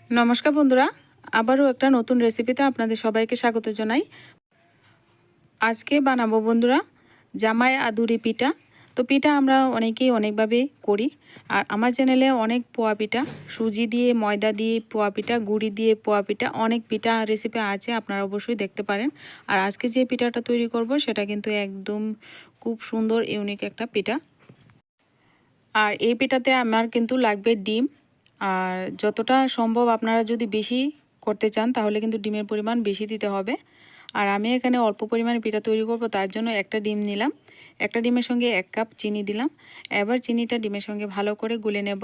নমস্কার বন্ধুরা, আবারও একটা নতুন রেসিপিতে আপনাদের সবাইকে স্বাগত জানাই। আজকে বানাবো বন্ধুরা জামাই আদুরি পিঠা। তো পিঠা আমরা অনেকেই অনেকভাবে করি, আর আমার চ্যানেলে অনেক পোয়া পিঠা, সুজি দিয়ে ময়দা দিয়ে পোয়া পিঠা, গুড়ি দিয়ে পোয়া পিঠা, অনেক পিঠা রেসিপি আছে, আপনারা অবশ্যই দেখতে পারেন। আর আজকে যে পিঠাটা তৈরি করব সেটা কিন্তু একদম খুব সুন্দর ইউনিক একটা পিঠা। আর এই পিঠাতে আমার কিন্তু লাগবে ডিম। আর যতটা সম্ভব আপনারা যদি বেশি করতে চান তাহলে কিন্তু ডিমের পরিমাণ বেশি দিতে হবে। আর আমি এখানে অল্প পরিমাণে পিঠা তৈরি করব, তার জন্য একটা ডিম নিলাম। একটা ডিমের সঙ্গে 1 কাপ চিনি দিলাম। এবার চিনিটা ডিমের সঙ্গে ভালো করে গুলে নেব।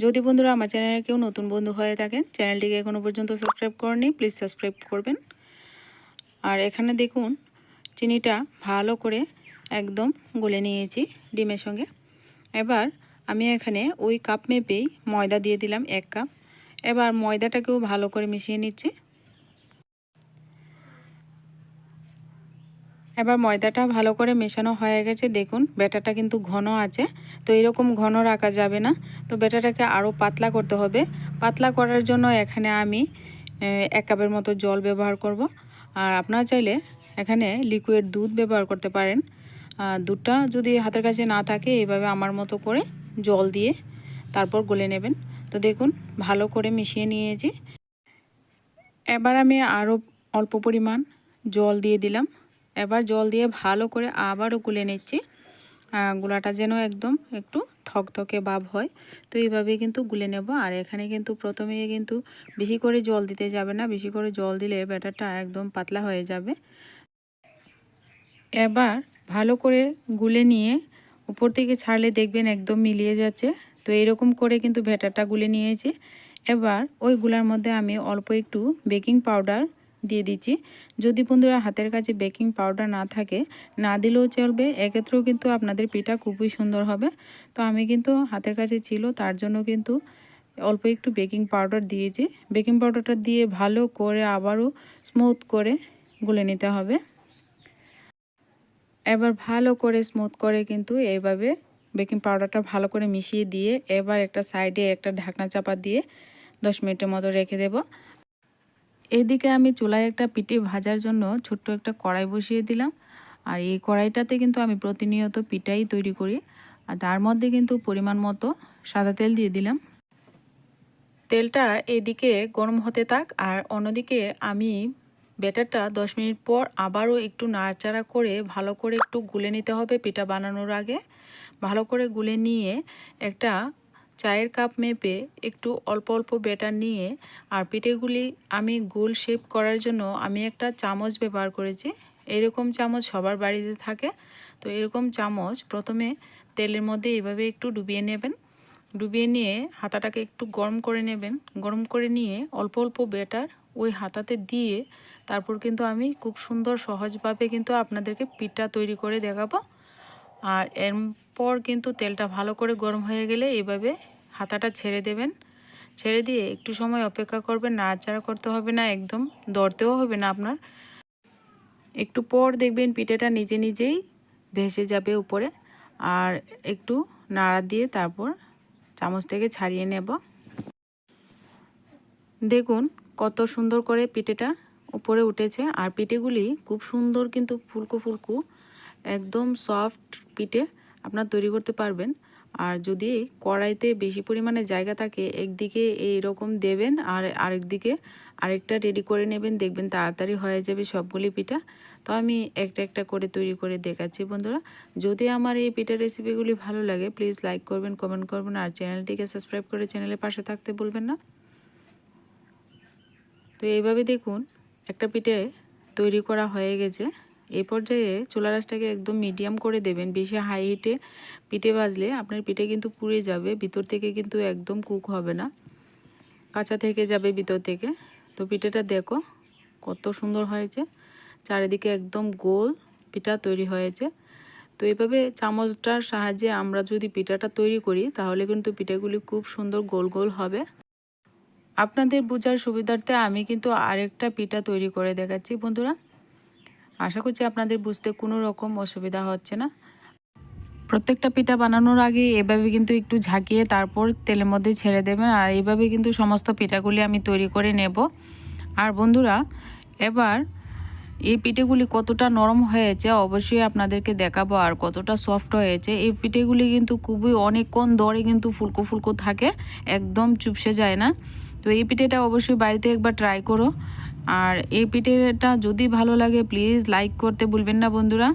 যদি বন্ধুরা আমার চ্যানেলে কেউ নতুন বন্ধু হয়ে থাকেন, চ্যানেলটিকে এখনও পর্যন্ত সাবস্ক্রাইব করেননি, প্লিজ সাবস্ক্রাইব করবেন। আর এখানে দেখুন চিনিটা ভালো করে একদম গুলে নিয়েছি ডিমের সঙ্গে। এবার আমি এখানে ওই কাপ মেপেই ময়দা দিয়ে দিলাম 1 কাপ। এবার ময়দাটাকেও ভালো করে মিশিয়ে নিচ্ছি। এবার ময়দাটা ভালো করে মেশানো হয়ে গেছে। দেখুন ব্যাটারটা কিন্তু ঘন আছে, তো এরকম ঘন রাখা যাবে না, তো ব্যাটারটাকে আরও পাতলা করতে হবে। পাতলা করার জন্য এখানে আমি 1 কাপের মতো জল ব্যবহার করব। আর আপনারা চাইলে এখানে লিকুইড দুধ ব্যবহার করতে পারেন। দুধটা যদি হাতের কাছে না থাকে, এভাবে আমার মতো করে জল দিয়ে তারপর গলে নেবেন। তো দেখুন ভালো করে মিশিয়ে নিয়েছি। এবার আমি আরও অল্প পরিমাণ জল দিয়ে দিলাম। এবার জল দিয়ে ভালো করে আবারও গুলে নিচ্ছি। গুলাটা যেন একদম একটু থকথকে ভাব হয়, তো এইভাবে কিন্তু গুলে নেব। আর এখানে কিন্তু প্রথমে কিন্তু বেশি করে জল দিতে যাবে না, বেশি করে জল দিলে ব্যাটারটা একদম পাতলা হয়ে যাবে। এবার ভালো করে গুলে নিয়ে উপর থেকে ছাড়লে দেখবেন একদম মিলিয়ে যাচ্ছে। তো এরকম করে কিন্তু ব্যাটারটা গুলে নিয়েছি। এবার ওই গুলার মধ্যে আমি অল্প একটু বেকিং পাউডার দিয়ে দিচ্ছি। যদি বন্ধুরা হাতের কাছে বেকিং পাউডার না থাকে, না দিলেও চলবে, এক্ষেত্রেও কিন্তু আপনাদের পিঠা খুবই সুন্দর হবে। তো আমি কিন্তু হাতের কাছে ছিল, তার জন্য কিন্তু অল্প একটু বেকিং পাউডার দিয়েছি। বেকিং পাউডারটা দিয়ে ভালো করে আবারও স্মুথ করে গুলে নিতে হবে। এবার ভালো করে স্মুথ করে কিন্তু এইভাবে বেকিং পাউডারটা ভালো করে মিশিয়ে দিয়ে এবার একটা সাইডে একটা ঢাকনা চাপা দিয়ে 10 মিনিটের মতো রেখে দেব। এদিকে আমি চুলায় একটা পিঠে ভাজার জন্য ছোট্ট একটা কড়াই বসিয়ে দিলাম। আর এই কড়াইটাতে কিন্তু আমি প্রতিনিয়ত পিঠাই তৈরি করি। আর তার মধ্যে কিন্তু পরিমাণ মতো সাদা তেল দিয়ে দিলাম। তেলটা এদিকে গরম হতে থাক, আর অন্যদিকে আমি ব্যাটারটা 10 মিনিট পর আবারও একটু নাড়াচাড়া করে ভালো করে একটু গুলে নিতে হবে। পিঠা বানানোর আগে ভালো করে গুলে নিয়ে একটা চায়ের কাপ মেপে একটু অল্প অল্প ব্যাটার নিয়ে, আর পিঠেগুলি আমি গোল শেপ করার জন্য আমি একটা চামচ ব্যবহার করেছি। এরকম চামচ সবার বাড়িতে থাকে, তো এরকম চামচ প্রথমে তেলের মধ্যে এভাবে একটু ডুবিয়ে নেবেন। ডুবিয়ে নিয়ে হাতাটাকে একটু গরম করে নেবেন। গরম করে নিয়ে অল্প অল্প ব্যাটার ওই হাতাতে দিয়ে তারপর কিন্তু আমি খুব সুন্দর সহজভাবে কিন্তু আপনাদেরকে পিঠা তৈরি করে দেখাবো। আর এরপর কিন্তু তেলটা ভালো করে গরম হয়ে গেলে এভাবে হাতাটা ছেড়ে দেবেন। ছেড়ে দিয়ে একটু সময় অপেক্ষা করবেন, নাড়াচাড়া করতে হবে না, একদম দরতেও হবে না আপনার। একটু পর দেখবেন পিঠাটা নিজে নিজেই ভেসে যাবে উপরে। আর একটু নাড়া দিয়ে তারপর চামচ থেকে ছাড়িয়ে নেব। দেখুন কত সুন্দর করে পিঠেটা উপরে উঠেছে। আর পিঠেগুলি খুব সুন্দর কিন্তু ফুলকো ফুলকো, একদম সফট পিঠে আপনার তৈরি করতে পারবেন। আর যদি কড়াইতে বেশি পরিমাণে জায়গা থাকে, একদিকে এইরকম দেবেন আর আরেকদিকে আরেকটা রেডি করে নেবেন, দেখবেন তাড়াতাড়ি হয়ে যাবে সবগুলি পিঠা। তো আমি একটা একটা করে তৈরি করে দেখাচ্ছি বন্ধুরা। যদি আমার এই পিঠার রেসিপিগুলি ভালো লাগে, প্লিজ লাইক করবেন, কমেন্ট করবেন, আর চ্যানেলটিকে সাবস্ক্রাইব করে চ্যানেলের পাশে থাকতে ভুলবেন না। তো এইভাবে দেখুন একটা পিঠে তৈরি করা হয়ে গেছে। এই পর্যায়ে চুলা রাসটাকে একদম মিডিয়াম করে দেবেন। বেশি হাই হিটে পিঠে ভাজলে আপনার পিঠে কিন্তু পুড়ে যাবে, ভিতর থেকে কিন্তু একদম কুক হবে না, কাঁচা থেকে যাবে ভিতর থেকে। তো পিঠেটা দেখো কত সুন্দর হয়েছে, চারিদিকে একদম গোল পিঠা তৈরি হয়েছে। তো এইভাবে চামচটার সাহায্যে আমরা যদি পিঠাটা তৈরি করি তাহলে কিন্তু পিঠাগুলি খুব সুন্দর গোল গোল হবে। আপনাদের বোঝার সুবিধার্থে আমি কিন্তু আরেকটা পিঠা তৈরি করে দেখাচ্ছি বন্ধুরা। আশা করছি আপনাদের বুঝতে কোনো রকম অসুবিধা হচ্ছে না। প্রত্যেকটা পিঠা বানানোর আগে এভাবে কিন্তু একটু ঝাঁকিয়ে তারপর তেলের মধ্যে ছেড়ে দেবেন। আর এইভাবে কিন্তু সমস্ত পিঠাগুলি আমি তৈরি করে নেব। আর বন্ধুরা, এবার এই পিঠেগুলি কতটা নরম হয়েছে অবশ্যই আপনাদেরকে দেখাবো, আর কতটা সফট হয়েছে। এই পিঠেগুলি কিন্তু খুবই অনেকক্ষণ ধরে কিন্তু ফুলকো ফুলকো থাকে, একদম চুপসে যায় না। তো এই পিঠেটা অবশ্যই বাড়িতে একবার ট্রাই করো। আর এই পিঠেটা যদি ভালো লাগে প্লিজ লাইক করতে ভুলবেন না বন্ধুরা।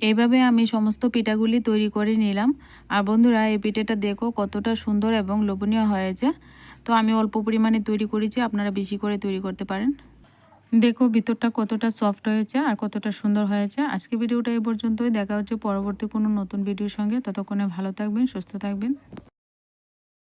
এইভাবে আমি সমস্ত পিঠাগুলি তৈরি করে নিলাম। আর বন্ধুরা, এই পিঠেটা দেখো কতটা সুন্দর এবং লোভনীয় হয়েছে। তো আমি অল্প পরিমাণে তৈরি করেছি, আপনারা বেশি করে তৈরি করতে পারেন। দেখো ভিতরটা কতটা সফট হয়েছে আর কতটা সুন্দর হয়েছে। আজকে ভিডিওটা এই পর্যন্তই। দেখা হচ্ছে পরবর্তী কোনো নতুন ভিডিওর সঙ্গে। ততক্ষণে ভালো থাকবেন, সুস্থ থাকবেন।